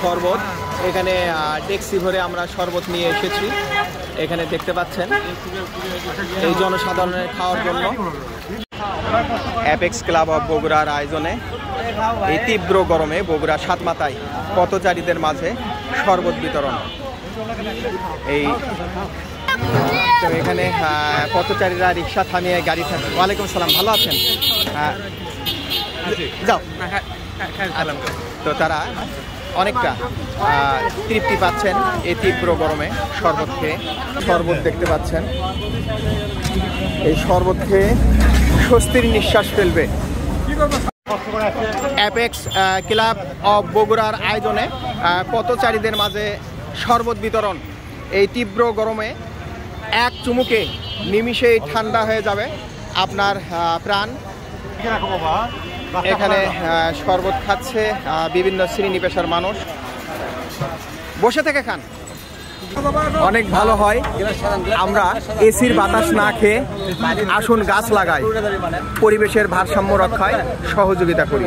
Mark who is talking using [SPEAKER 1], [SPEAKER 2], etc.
[SPEAKER 1] শরবত। এখানে ট্যাক্সি ভরে আমরা শরবত নিয়ে এসেছি। এখানে দেখতে পাচ্ছেন এই জনসাধারণের খাওয়ার জন্য। অ্যাপেক্স ক্লাব অফ বগুড়ার আয়োজনে এই তীব্র গরমে বগুড়া সাতমাথায় পথচারীদের মাঝে শরবত বিতরণ। এই তো এখানে পথচারীরা রিক্সা থামিয়ে গাড়ি থামিয়ে। ওয়ালাইকুম সালাম, ভালো আছেন? যাও। তো তারা অনেকটা তৃপ্তি পাচ্ছেন এই তীব্র গরমে শরবত খেয়ে। শরবত দেখতে পাচ্ছেন, এই শরবত খেয়ে স্বস্তির নিঃশ্বাস ফেলবে। অ্যাপেক্স ক্লাব অফ বগুড়ার আয়োজনে পথচারীদের মাঝে শরবত বিতরণ। এই তীব্র গরমে এক চুমুকে নিমিষেই ঠান্ডা হয়ে যাবে আপনার প্রাণ। এখানে শরবত খাচ্ছে বিভিন্ন শ্রেণী পেশার মানুষ। বসে থেকে খান, অনেক ভালো হয়। আমরা এসির বাতাস না খেয়ে আসুন গাছ লাগাই, পরিবেশের ভারসাম্য রক্ষায় সহযোগিতা করি।